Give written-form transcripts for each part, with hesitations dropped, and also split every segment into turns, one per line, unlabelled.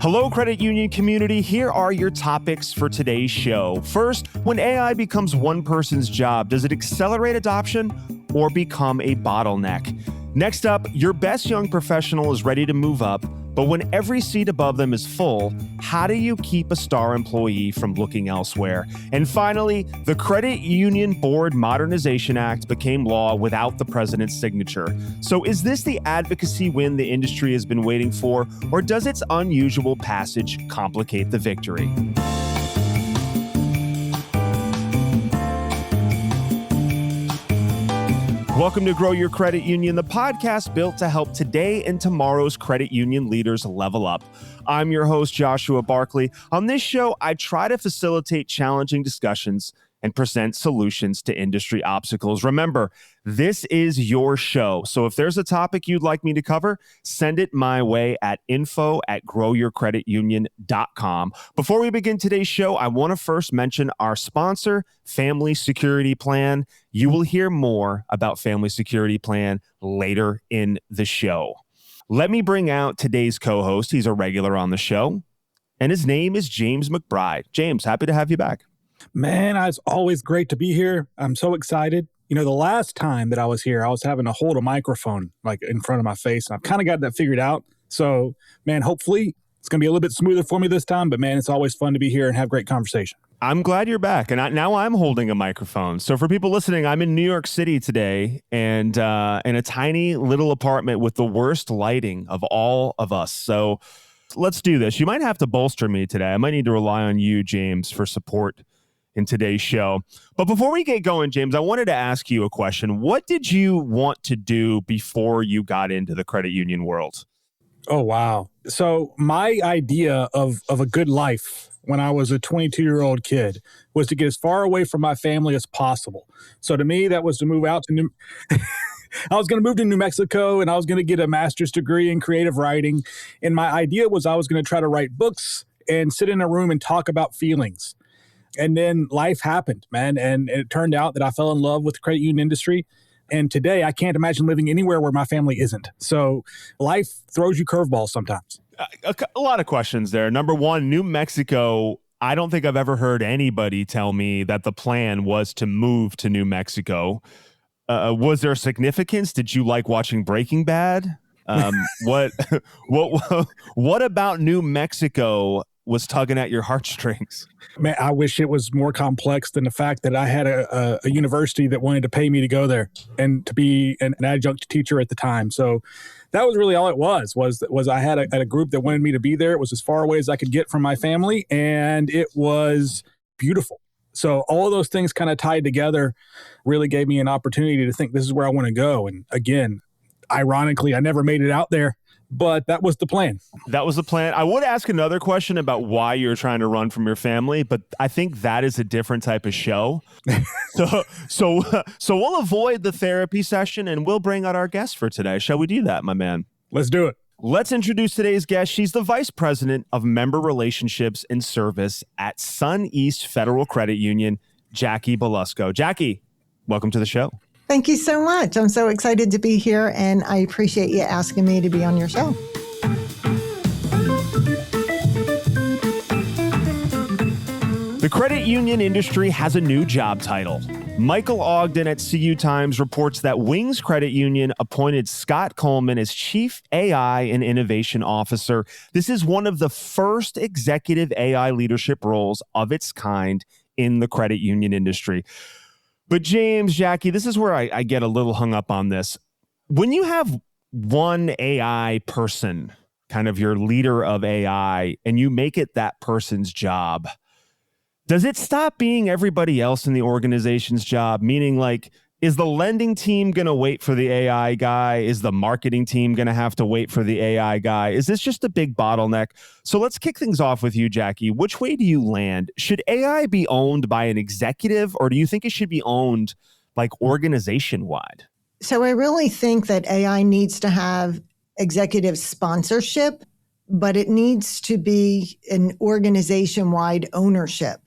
Hello, credit union community. Here are your topics for today's show. First, when AI becomes one person's job, does it accelerate adoption or become a bottleneck? Next up, your best young professional is ready to move up, but when every seat above them is full, how do you keep a star employee from looking elsewhere? And finally, the Credit Union Board Modernization Act became law without the president's signature. So is this the advocacy win the industry has been waiting for, or does its unusual passage complicate the victory? Welcome to Grow Your Credit Union, the podcast built to help today and tomorrow's credit union leaders level up. I'm your host, Joshua Barkley. On this show, I try to facilitate challenging discussions and present solutions to industry obstacles. Remember, this is your show. So if there's a topic you'd like me to cover, send it my way at info@growyourcreditunion.com. Before we begin today's show, I want to first mention our sponsor, Family Security Plan. You will hear more about Family Security Plan later in the show. Let me bring out today's co-host. He's a regular on the show, and his name is James McBride. James, happy to have you back.
Man, it's always great to be here. I'm so excited. You know, the last time that I was here, I was having to hold a microphone like in front of my face. And I've kind of got that figured out. So, man, hopefully it's going to be a little bit smoother for me this time. But, man, it's always fun to be here and have great conversation.
I'm glad you're back. And now I'm holding a microphone. So for people listening, I'm in New York City today and in a tiny little apartment with the worst lighting of all of us. So let's do this. You might have to bolster me today. I might need to rely on you, James, for support in today's show. But before we get going, James, I wanted to ask you a question. What did you want to do before you got into the credit union world?
Oh, wow. So my idea of a good life when I was a 22-year-old kid was to get as far away from my family as possible. So to me, that was to move out to I was going to move to New Mexico and I was going to get a master's degree in creative writing. And my idea was I was going to try to write books and sit in a room and talk about feelings. And then life happened, man. And it turned out that I fell in love with the credit union industry. And today I can't imagine living anywhere where my family isn't. So life throws you curveballs sometimes.
A lot of questions there. Number one, New Mexico. I don't think I've ever heard anybody tell me that the plan was to move to New Mexico. Was there significance? Did you like watching Breaking Bad? What about New Mexico was tugging at your heartstrings?
Man, I wish it was more complex than the fact that I had a university that wanted to pay me to go there and to be an adjunct teacher at the time. So that was really all it was I had a group that wanted me to be there. It was as far away as I could get from my family, and it was beautiful. So all of those things kind of tied together really gave me an opportunity to think this is where I want to go. And again, ironically, I never made it out there. But that was the plan. That was the plan.
I would ask another question about why you're trying to run from your family, but I think that is a different type of show. So we'll avoid the therapy session and we'll bring out our guest for today. Shall we do that, my man?
Let's do it.
Let's introduce today's guest. She's the Vice President of Member Relationships and Service at Sun East Federal Credit Union, Jackie Belusco. Jackie, welcome to the show.
Thank you so much. I'm so excited to be here, and I appreciate you asking me to be on your show.
The credit union industry has a new job title. Michael Ogden at CU Times reports that Wings Credit Union appointed Scott Coleman as Chief AI and Innovation Officer. This is one of the first executive AI leadership roles of its kind in the credit union industry. But James, Jackie, this is where I get a little hung up on this. When you have one AI person, kind of your leader of AI, and you make it that person's job, does it stop being everybody else in the organization's job? Meaning, like, is the lending team going to wait for the AI guy? Is the marketing team going to have to wait for the AI guy? Is this just a big bottleneck? So let's kick things off with you, Jackie. Which way do you land? Should AI be owned by an executive, or do you think it should be owned like organization-wide?
So I really think that AI needs to have executive sponsorship, but it needs to be an organization-wide ownership.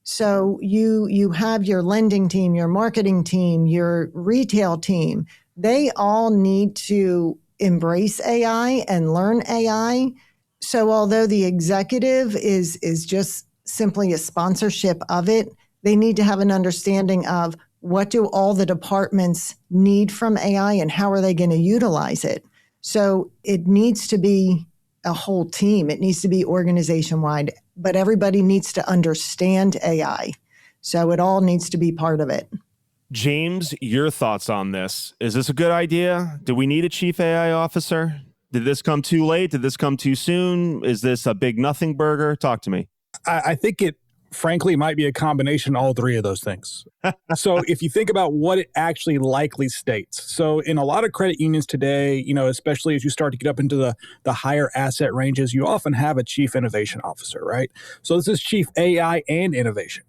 So you have your lending team, your marketing team, your retail team. They all need to embrace AI and learn AI So although the executive is just simply a sponsorship of it, they need to have an understanding of what do all the departments need from AI and how are they going to utilize it. So it needs to be a whole team. It needs to be organization wide, but everybody needs to understand AI. So it all needs to be part of it.
James, your thoughts on this? Is this a good idea? Do we need a chief AI officer? Did this come too late? Did this come too soon? Is this a big nothing burger? Talk to me.
I think it, frankly, might be a combination of all three of those things. So if you think about what it actually likely states. So in a lot of credit unions today, especially as you start to get up into the higher asset ranges, you often have a chief innovation officer, right? So this is chief AI and innovation.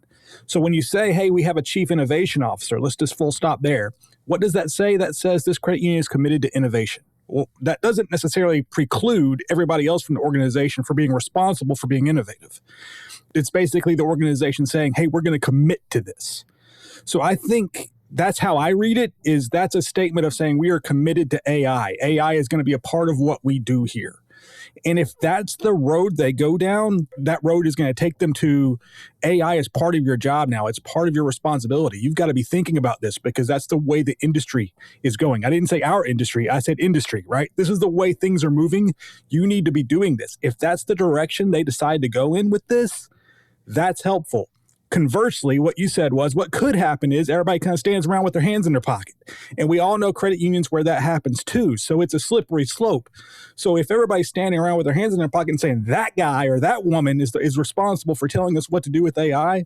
So when you say, hey, we have a chief innovation officer, let's just full stop there. What does that say? That says this credit union is committed to innovation. Well, that doesn't necessarily preclude everybody else from the organization for being responsible for being innovative. It's basically the organization saying, hey, we're going to commit to this. So I think that's how I read it, is that's a statement of saying we are committed to AI. AI is going to be a part of what we do here. And if that's the road they go down, that road is going to take them to AI as part of your job now. It's part of your responsibility. You've got to be thinking about this because that's the way the industry is going. I didn't say our industry. I said industry, right? This is the way things are moving. You need to be doing this. If that's the direction they decide to go in with this, that's helpful. Conversely, what you said was what could happen is everybody kind of stands around with their hands in their pocket. And we all know credit unions where that happens too. So it's a slippery slope. So if everybody's standing around with their hands in their pocket and saying that guy or that woman is responsible for telling us what to do with AI,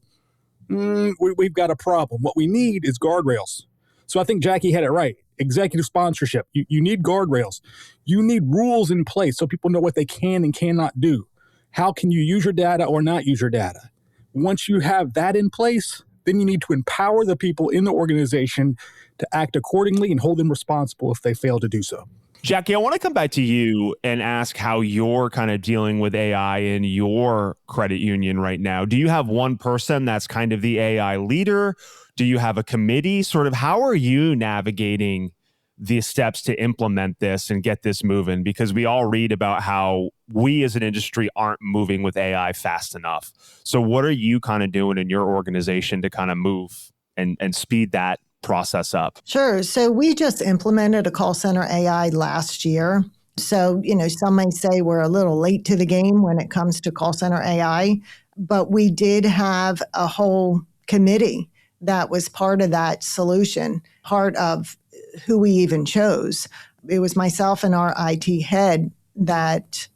we've got a problem. What we need is guardrails. So I think Jackie had it right. Executive sponsorship. You need guardrails. You need rules in place so people know what they can and cannot do. How can you use your data or not use your data? Once you have that in place, then you need to empower the people in the organization to act accordingly and hold them responsible if they fail to do so.
Jackie, I want to come back to you and ask how you're kind of dealing with AI in your credit union right now. Do you have one person that's kind of the AI leader? Do you have a committee? Sort of how are you navigating the steps to implement this and get this moving? Because we all read about how we as an industry aren't moving with AI fast enough. So what are you kind of doing in your organization to kind of move and speed that process up?
Sure. So we just implemented a call center AI last year. So, some may say we're a little late to the game when it comes to call center AI, but we did have a whole committee that was part of that solution, part of who we even chose. It was myself and our IT head that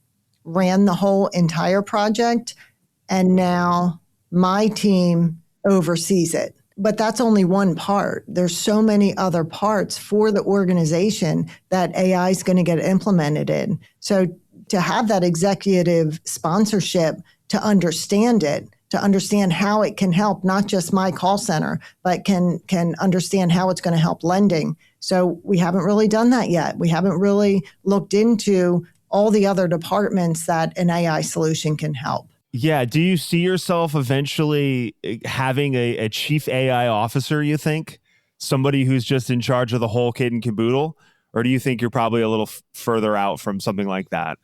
ran the whole entire project, and now my team oversees it. But that's only one part. There's so many other parts for the organization that AI is going to get implemented in. So to have that executive sponsorship, to understand it, to understand how it can help not just my call center, but can understand how it's going to help lending. So we haven't really done that yet. We haven't really looked into all the other departments that an AI solution can help.
Yeah. Do you see yourself eventually having a chief AI officer, you think? Somebody who's just in charge of the whole kit and caboodle? Or do you think you're probably a little further out from something like that?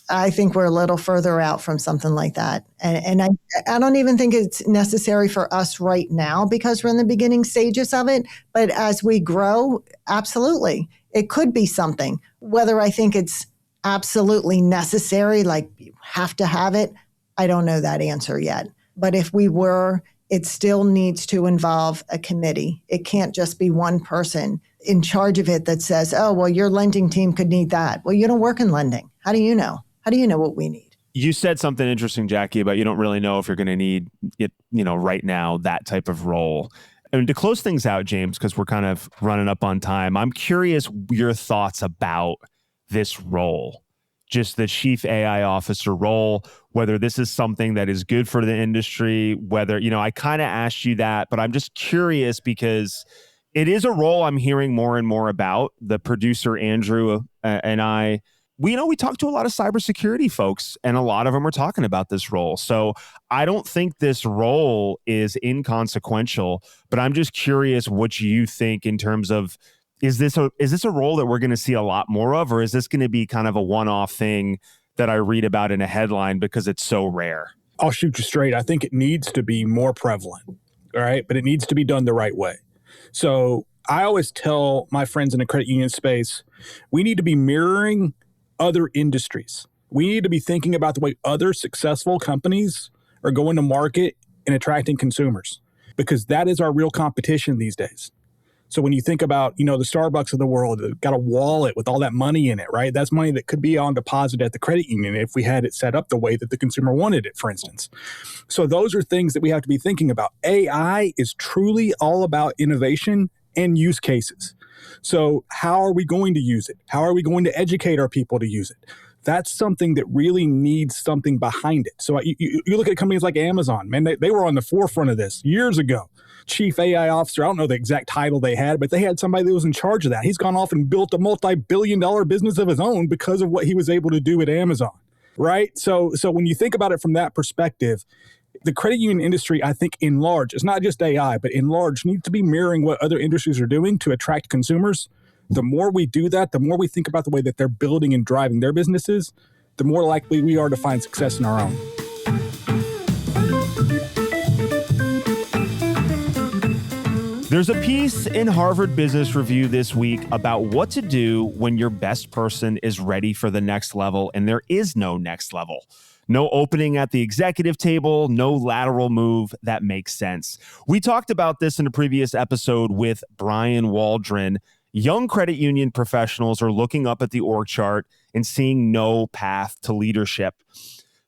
I think we're a little further out from something like that. And I don't even think it's necessary for us right now because we're in the beginning stages of it. But as we grow, absolutely, it could be something. Whether I think it's absolutely necessary, like you have to have it, I don't know that answer yet. But if we were, it still needs to involve a committee. It can't just be one person in charge of it that says, oh, well, your lending team could need that. Well, you don't work in lending. How do you know? How do you know what we need?
You said something interesting, Jackie, about you don't really know if you're going to need it, right now, that type of role. And to close things out, James, because we're kind of running up on time, I'm curious your thoughts about this role, just the chief AI officer role, whether this is something that is good for the industry, whether, I kind of asked you that, but I'm just curious because it is a role I'm hearing more and more about. The producer, Andrew, and I, we talk to a lot of cybersecurity folks, and a lot of them are talking about this role. So I don't think this role is inconsequential, but I'm just curious what you think in terms of, is this a role that we're going to see a lot more of, or is this going to be kind of a one-off thing that I read about in a headline because it's so rare?
I'll shoot you straight. I think it needs to be more prevalent, all right? But it needs to be done the right way. So I always tell my friends in the credit union space, we need to be mirroring other industries. We need to be thinking about the way other successful companies are going to market and attracting consumers, because that is our real competition these days. So when you think about, the Starbucks of the world, they've got a wallet with all that money in it, right? That's money that could be on deposit at the credit union if we had it set up the way that the consumer wanted it, for instance. So those are things that we have to be thinking about. AI is truly all about innovation and use cases. So how are we going to use it? How are we going to educate our people to use it? That's something that really needs something behind it. So you look at companies like Amazon, man, they were on the forefront of this years ago. Chief AI officer, I don't know the exact title they had, but they had somebody that was in charge of that. He's gone off and built a multi-billion-dollar business of his own because of what he was able to do at Amazon, right? So when you think about it from that perspective, the credit union industry, I think in large, it's not just AI, but in large needs to be mirroring what other industries are doing to attract consumers. The more we do that, the more we think about the way that they're building and driving their businesses, the more likely we are to find success in our own.
There's a piece in Harvard Business Review this week about what to do when your best person is ready for the next level and there is no next level. No opening at the executive table, no lateral move that makes sense. We talked about this in a previous episode with Brian Waldron. Young credit union professionals are looking up at the org chart and seeing no path to leadership.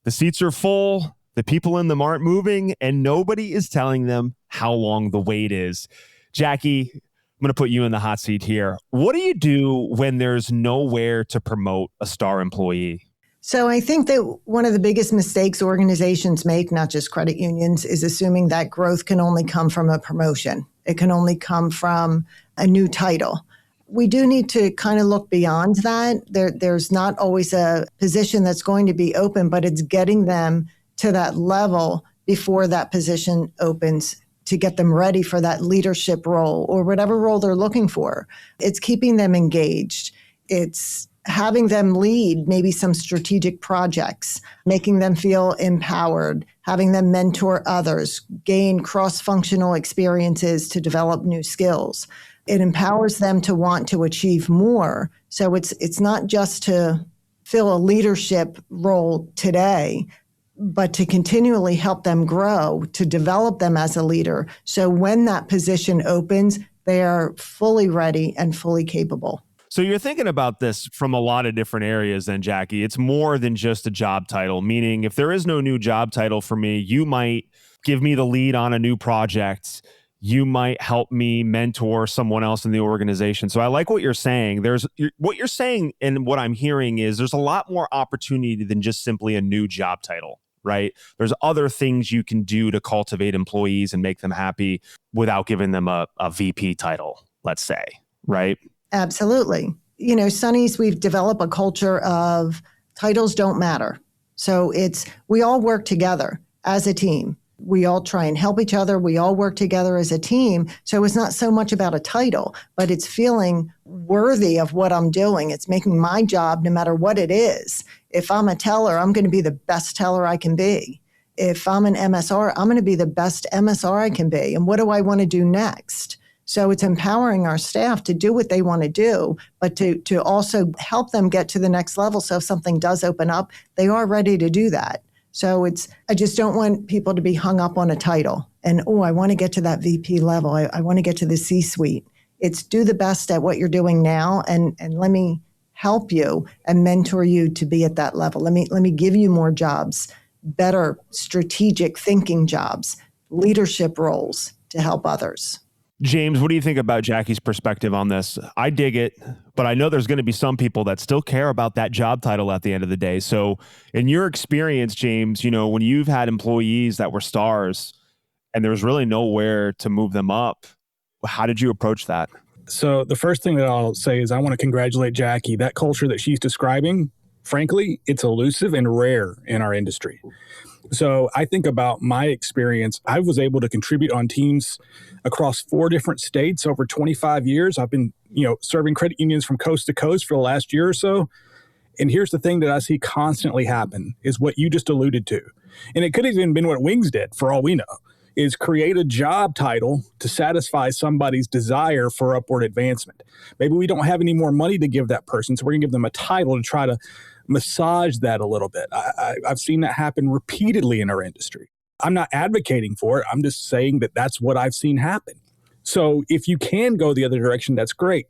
The seats are full, the people in them aren't moving, and nobody is telling them how long the wait is. Jackie, I'm going to put you in the hot seat here. What do you do when there's nowhere to promote a star employee?
So I think that one of the biggest mistakes organizations make, not just credit unions, is assuming that growth can only come from a promotion. It can only come from a new title. We do need to kind of look beyond that. There's not always a position that's going to be open, but it's getting them to that level before that position opens to get them ready for that leadership role or whatever role they're looking for. It's keeping them engaged. It's having them lead maybe some strategic projects, making them feel empowered, having them mentor others, gain cross-functional experiences to develop new skills. It empowers them to want to achieve more. So it's not just to fill a leadership role today, but to continually help them grow, to develop them as a leader. So when that position opens, they are fully ready and fully capable.
So you're thinking about this from a lot of different areas then, Jackie. It's more than just a job title, meaning if there is no new job title for me, you might give me the lead on a new project. You might help me mentor someone else in the organization. So I like what you're saying. What you're saying and what I'm hearing is there's a lot more opportunity than just simply a new job title, right? There's other things you can do to cultivate employees and make them happy without giving them a VP title, let's say, right?
Absolutely. Sonny's, we've developed a culture of titles don't matter. So we all work together as a team. We all try and help each other. We all work together as a team. So it's not so much about a title, but it's feeling worthy of what I'm doing. It's making my job, no matter what it is. If I'm a teller, I'm going to be the best teller I can be. If I'm an MSR, I'm going to be the best MSR I can be. And what do I want to do next? So it's empowering our staff to do what they want to do, but to also help them get to the next level. So if something does open up, they are ready to do that. So I just don't want people to be hung up on a title and, I want to get to that VP level. I want to get to the C-suite. It's do the best at what you're doing now and let me help you and mentor you to be at that level. Let me give you more jobs, better strategic thinking jobs, leadership roles to help others.
James, what do you think about Jackie's perspective on this? I dig it, but I know there's going to be some people that still care about that job title at the end of the day. So in your experience, James, when you've had employees that were stars and there was really nowhere to move them up, how did you approach that?
So the first thing that I'll say is I want to congratulate Jackie. That culture that she's describing, frankly, it's elusive and rare in our industry. So I think about my experience. I was able to contribute on teams across 4 different states over 25 years. I've been, serving credit unions from coast to coast for the last year or so. And here's the thing that I see constantly happen is what you just alluded to. And it could have even been what Wings did, for all we know, is create a job title to satisfy somebody's desire for upward advancement. Maybe we don't have any more money to give that person, so we're going to give them a title to try to massage that a little bit. I've seen that happen repeatedly in our industry. I'm not advocating for it. I'm just saying that that's what I've seen happen. So if you can go the other direction, that's great.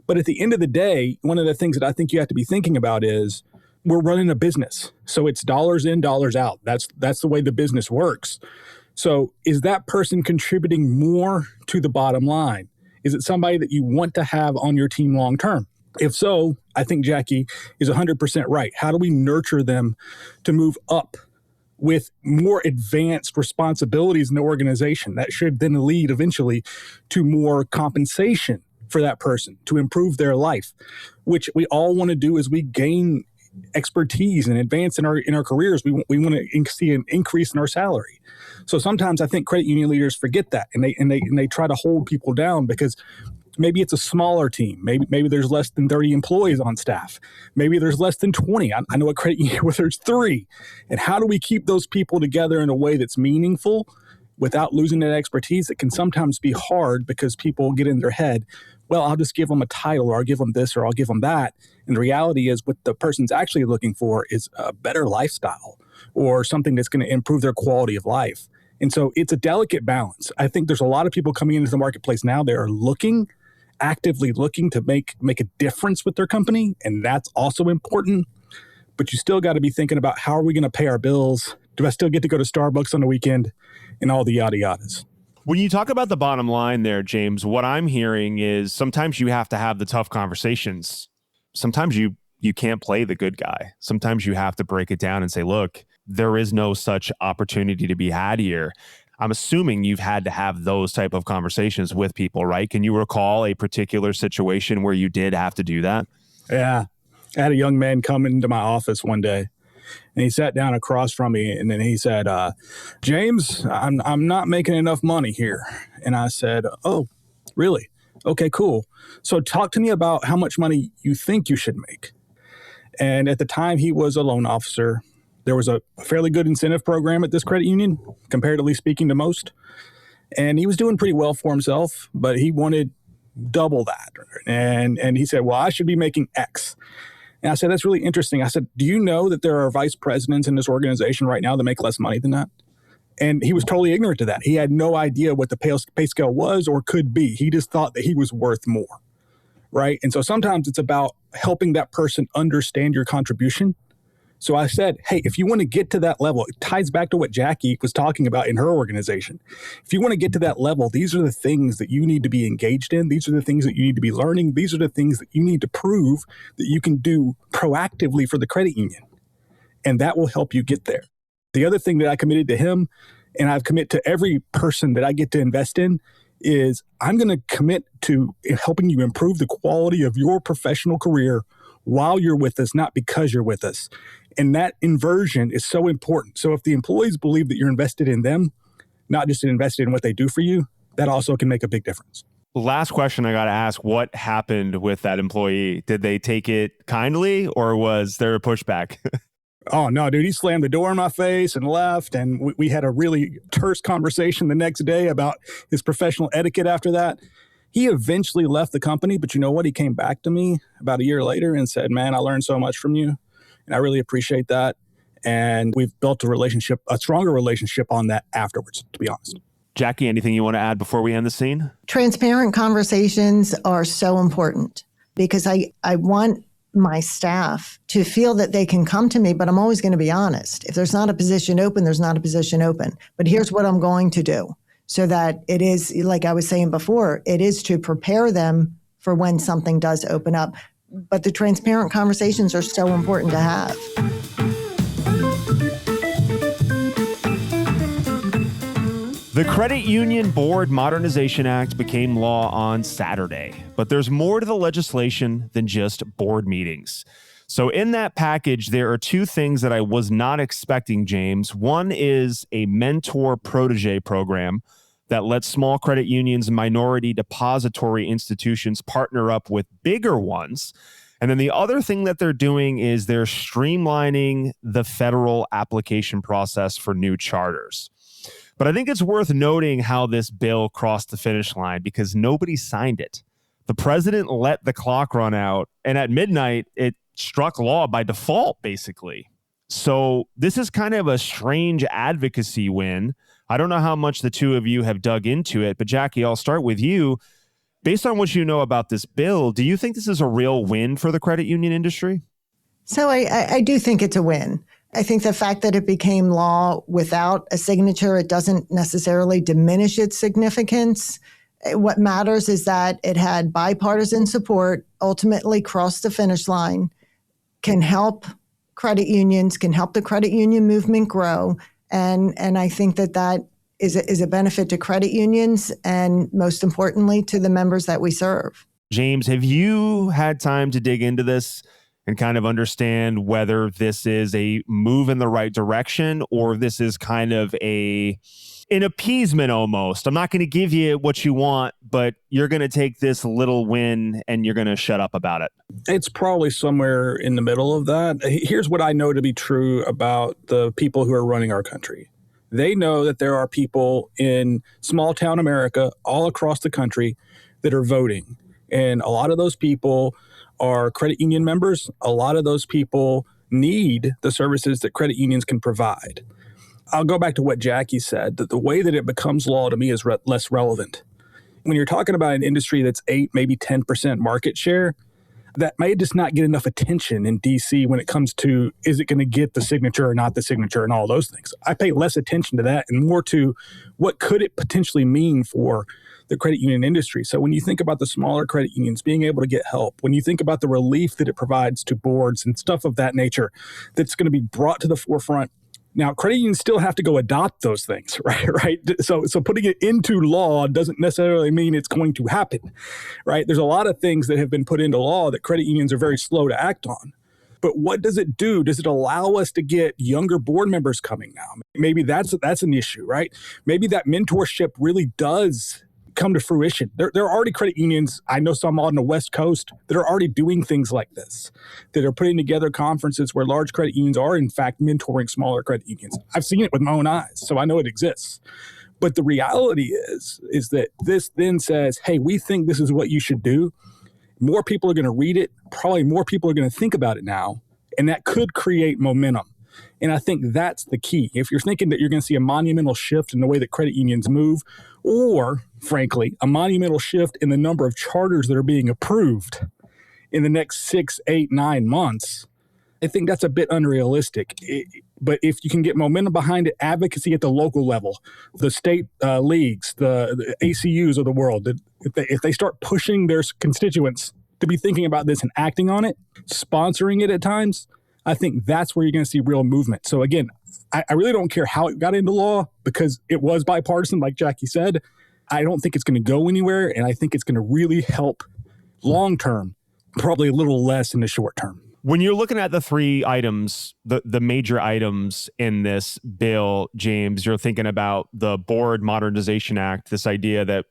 But at the end of the day, one of the things that I think you have to be thinking about is we're running a business. So it's dollars in, dollars out. That's the way the business works. So is that person contributing more to the bottom line? Is it somebody that you want to have on your team long term? If so, I think Jackie is 100% right. How do we nurture them to move up with more advanced responsibilities in the organization? That should then lead eventually to more compensation for that person to improve their life, which we all want to do as we gain expertise and advance in our careers. We want to see an increase in our salary. So sometimes I think credit union leaders forget that, and they try to hold people down because maybe it's a smaller team. Maybe there's less than 30 employees on staff. Maybe there's less than 20. I know a credit union where there's 3. And how do we keep those people together in a way that's meaningful without losing that expertise? It can sometimes be hard because people get in their head, well, I'll just give them a title, or I'll give them this, or I'll give them that. And the reality is what the person's actually looking for is a better lifestyle or something that's going to improve their quality of life. And so it's a delicate balance. I think there's a lot of people coming into the marketplace now. They are actively looking to make a difference with their company. And that's also important. But you still got to be thinking about, how are we going to pay our bills? Do I still get to go to Starbucks on the weekend? And all the yada yadas.
When you talk about the bottom line there, James, what I'm hearing is sometimes you have to have the tough conversations. Sometimes you can't play the good guy. Sometimes you have to break it down and say, look, there is no such opportunity to be had here. I'm assuming you've had to have those type of conversations with people, right? Can you recall a particular situation where you did have to do that?
Yeah. I had a young man come into my office one day, and he sat down across from me, and then he said, James, I'm not making enough money here. And I said, oh, really? Okay, cool. So talk to me about how much money you think you should make. And at the time, he was a loan officer. There was a fairly good incentive program at this credit union, comparatively speaking to most. And he was doing pretty well for himself, but he wanted double that. And he said, well, I should be making X. And I said, that's really interesting. I said, do you know that there are vice presidents in this organization right now that make less money than that? And he was totally ignorant to that. He had no idea what the pay scale was or could be. He just thought that he was worth more, right? And so sometimes it's about helping that person understand your contribution. So I said, hey, if you want to get to that level, it ties back to what Jackie was talking about in her organization. If you want to get to that level, these are the things that you need to be engaged in. These are the things that you need to be learning. These are the things that you need to prove that you can do proactively for the credit union. And that will help you get there. The other thing that I committed to him, and I've committed to every person that I get to invest in, is I'm going to commit to helping you improve the quality of your professional career while you're with us, not because you're with us. And that inversion is so important. So if the employees believe that you're invested in them, not just invested in what they do for you, that also can make a big difference.
Last question I got to ask, what happened with that employee? Did they take it kindly, or was there a pushback?
Oh, no, dude, he slammed the door in my face and left. And we had a really terse conversation the next day about his professional etiquette after that. He eventually left the company, but you know what? He came back to me about a year later and said, man, I learned so much from you, and I really appreciate that. And we've built a stronger relationship on that afterwards, to be honest.
Jackie, anything you want to add before we end the scene?
Transparent conversations are so important because I want my staff to feel that they can come to me, but I'm always going to be honest. If there's not a position open, there's not a position open. But here's what I'm going to do so that it is, like I was saying before, it is to prepare them for when something does open up. But the transparent conversations are so important to have.
The Credit Union Board Modernization Act became law on Saturday, but there's more to the legislation than just board meetings. So in that package, there are two things that I was not expecting, James. One is a mentor-protege program that lets small credit unions and minority depository institutions partner up with bigger ones. And then the other thing that they're doing is they're streamlining the federal application process for new charters. But I think it's worth noting how this bill crossed the finish line because nobody signed it. The president let the clock run out, and at midnight, it struck law by default, basically. So this is kind of a strange advocacy win. I don't know how much the two of you have dug into it, but Jackie, I'll start with you. Based on what you know about this bill, do you think this is a real win for the credit union industry?
So I do think it's a win. I think the fact that it became law without a signature, it doesn't necessarily diminish its significance. What matters is that it had bipartisan support, ultimately crossed the finish line, can help credit unions, can help the credit union movement grow. And I think that is a benefit to credit unions and most importantly to the members that we serve.
James, have you had time to dig into this and kind of understand whether this is a move in the right direction or this is kind of an appeasement almost? I'm not going to give you what you want, but you're going to take this little win and you're going to shut up about it.
It's probably somewhere in the middle of that. Here's what I know to be true about the people who are running our country. They know that there are people in small town America all across the country that are voting. And a lot of those people are credit union members. A lot of those people need the services that credit unions can provide. I'll go back to what Jackie said, that the way that it becomes law to me is less relevant. When you're talking about an industry that's 8, maybe 10% market share, that may just not get enough attention in DC when it comes to, is it going to get the signature or not the signature and all those things. I pay less attention to that and more to what could it potentially mean for the credit union industry. So when you think about the smaller credit unions being able to get help, when you think about the relief that it provides to boards and stuff of that nature, that's going to be brought to the forefront. Now, credit unions still have to go adopt those things, right? So putting it into law doesn't necessarily mean it's going to happen, right? There's a lot of things that have been put into law that credit unions are very slow to act on. But what does it do? Does it allow us to get younger board members coming now? Maybe that's an issue, right? Maybe that mentorship really does come to fruition. There are already credit unions, I know some on the West Coast, that are already doing things like this, that are putting together conferences where large credit unions are, in fact, mentoring smaller credit unions. I've seen it with my own eyes, so I know it exists. But the reality is that this then says, hey, we think this is what you should do. More people are going to read it. Probably more people are going to think about it now, and that could create momentum. And I think that's the key. If you're thinking that you're going to see a monumental shift in the way that credit unions move, or frankly, a monumental shift in the number of charters that are being approved in the next 6, 8, 9 months, I think that's a bit unrealistic. But if you can get momentum behind it, advocacy at the local level, the state leagues, the ACUs of the world, if they start pushing their constituents to be thinking about this and acting on it, sponsoring it at times, I think that's where you're going to see real movement. So again, I really don't care how it got into law because it was bipartisan, like Jackie said. I don't think it's going to go anywhere, and I think it's going to really help long term, probably a little less in the short term.
When you're looking at the 3 items, the major items in this bill, James, you're thinking about the Board Modernization Act, this idea that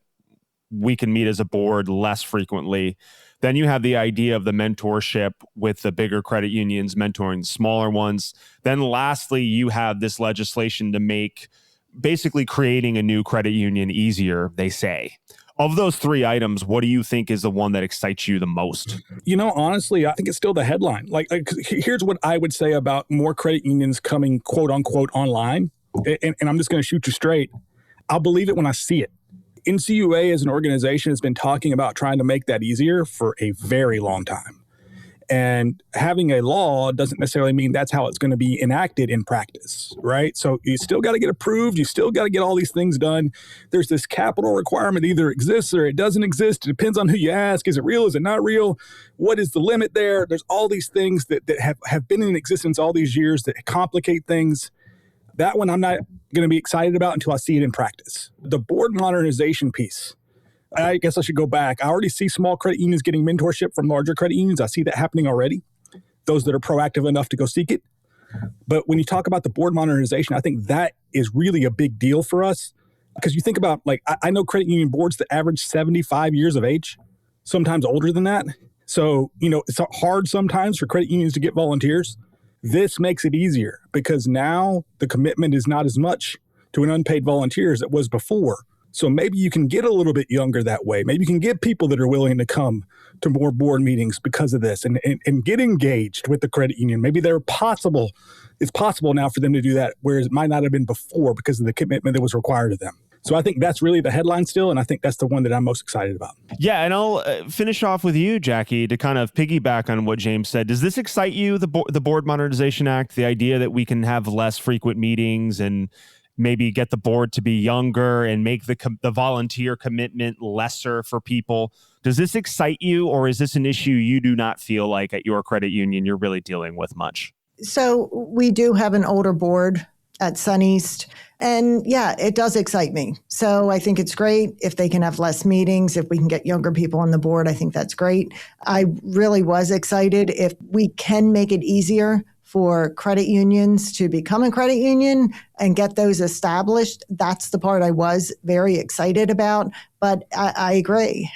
we can meet as a board less frequently. Then you have the idea of the mentorship with the bigger credit unions mentoring the smaller ones. Then lastly, you have this legislation to make basically creating a new credit union easier, they say. Of those 3 items, what do you think is the one that excites you the most?
You know, honestly, I think it's still the headline. Like here's what I would say about more credit unions coming, quote unquote, online. And I'm just going to shoot you straight. I'll believe it when I see it. NCUA as an organization has been talking about trying to make that easier for a very long time. And having a law doesn't necessarily mean that's how it's going to be enacted in practice, right? So you still got to get approved. You still got to get all these things done. There's this capital requirement either exists or it doesn't exist. It depends on who you ask. Is it real? Is it not real? What is the limit there? There's all these things that have been in existence all these years that complicate things. That one I'm not going to be excited about until I see it in practice. The board modernization piece, I guess I should go back. I already see small credit unions getting mentorship from larger credit unions. I see that happening already, those that are proactive enough to go seek it. But when you talk about the board modernization, I think that is really a big deal for us. Because you think about, like, I know credit union boards that average 75 years of age, sometimes older than that. So, it's hard sometimes for credit unions to get volunteers. This makes it easier because now the commitment is not as much to an unpaid volunteer as it was before. So maybe you can get a little bit younger that way. Maybe you can get people that are willing to come to more board meetings because of this and get engaged with the credit union. Maybe it's possible now for them to do that, whereas it might not have been before because of the commitment that was required of them. So I think that's really the headline still, and I think that's the one that I'm most excited about.
Yeah, and I'll finish off with you, Jackie, to kind of piggyback on what James said. Does this excite you, the Board Modernization Act, the idea that we can have less frequent meetings and maybe get the board to be younger and make the volunteer commitment lesser for people? Does this excite you, or is this an issue you do not feel like at your credit union you're really dealing with much?
So we do have an older board at SunEast. And yeah, it does excite me. So I think it's great if they can have less meetings, if we can get younger people on the board, I think that's great. I really was excited if we can make it easier for credit unions to become a credit union and get those established. That's the part I was very excited about. But I agree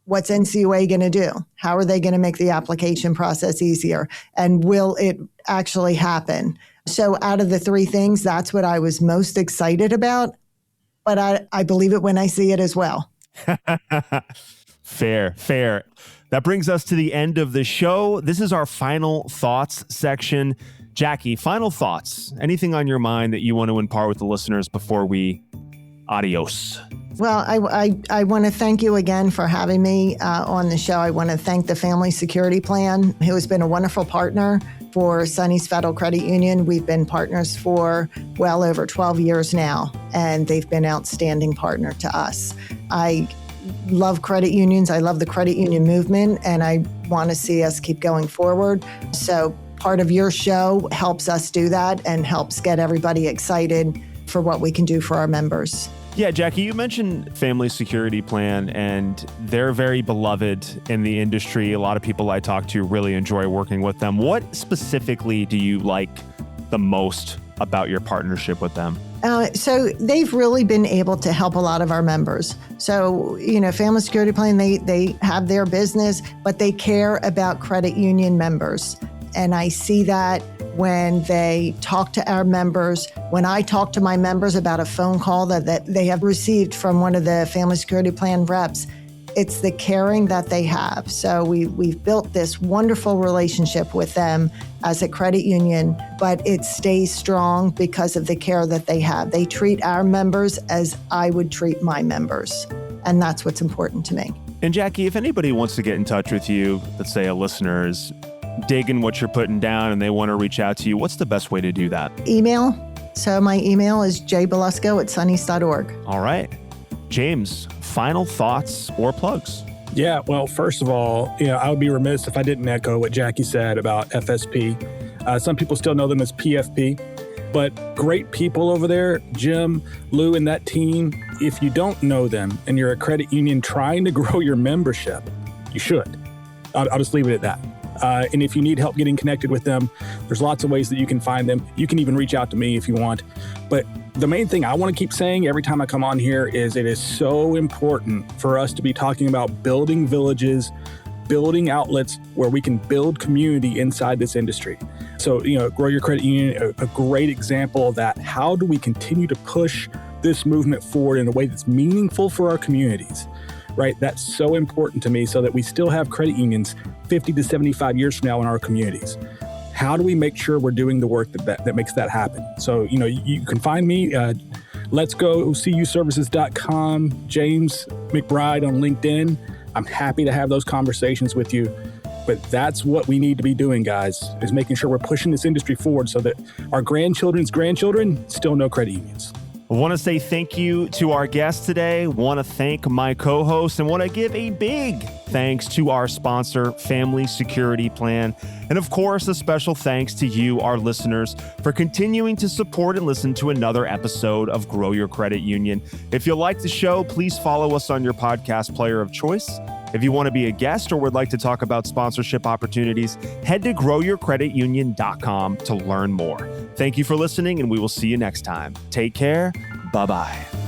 what's NCUA going to do? How are they going to make the application process easier? And will it actually happen? So out of the three things, that's what I was most excited about. But I believe it when I see it as well.
Fair. That brings us to the end of the show. This is our final thoughts section. Jackie, final thoughts. Anything on your mind that you want to impart with the listeners before we adios?
Well, I want to thank you again for having me on the show. I want to thank the Family Security Plan, who has been a wonderful partner for SunEast Federal Credit Union. We've been partners for well over 12 years now, and they've been an outstanding partner to us. I love credit unions. I love the credit union movement, and I want to see us keep going forward. So part of your show helps us do that and helps get everybody excited for what we can do for our members.
Yeah, Jackie, you mentioned Family Security Plan, and they're very beloved in the industry. A lot of people I talk to really enjoy working with them. What specifically do you like the most about your partnership with them?
So they've really been able to help a lot of our members. So, Family Security Plan, they have their business, but they care about credit union members. And I see that when they talk to our members, when I talk to my members about a phone call that they have received from one of the Family Security Plan reps, it's the caring that they have. So we've built this wonderful relationship with them as a credit union, but it stays strong because of the care that they have. They treat our members as I would treat my members. And that's what's important to me.
And Jackie, if anybody wants to get in touch with you, let's say a listener is digging what you're putting down and they want to reach out to you, what's the best way to do that?
Email. So my email is jbelusco@suneast.org.
All right. James, final thoughts or plugs?
Yeah, well, first of all, I would be remiss if I didn't echo what Jackie said about FSP. Some people still know them as PFP, but great people over there, Jim, Lou, and that team. If you don't know them and you're a credit union trying to grow your membership, you should. I'll just leave it at that. And if you need help getting connected with them, there's lots of ways that you can find them. You can even reach out to me if you want. But the main thing I want to keep saying every time I come on here is it is so important for us to be talking about building villages, building outlets where we can build community inside this industry. So, Grow Your Credit Union, a great example of that. How do we continue to push this movement forward in a way that's meaningful for our communities? Right? That's so important to me so that we still have credit unions 50 to 75 years from now in our communities. How do we make sure we're doing the work that makes that happen? So, you can find me, let's go cuservices.com, James McBride on LinkedIn. I'm happy to have those conversations with you. But that's what we need to be doing, guys, is making sure we're pushing this industry forward so that our grandchildren's grandchildren still know credit unions.
I want to say thank you to our guest today. Want to thank my co-host and want to give a big thanks to our sponsor, Family Security Plan. And of course, a special thanks to you, our listeners, for continuing to support and listen to another episode of Grow Your Credit Union. If you like the show, please follow us on your podcast player of choice. If you want to be a guest or would like to talk about sponsorship opportunities, head to growyourcreditunion.com to learn more. Thank you for listening, and we will see you next time. Take care. Bye-bye.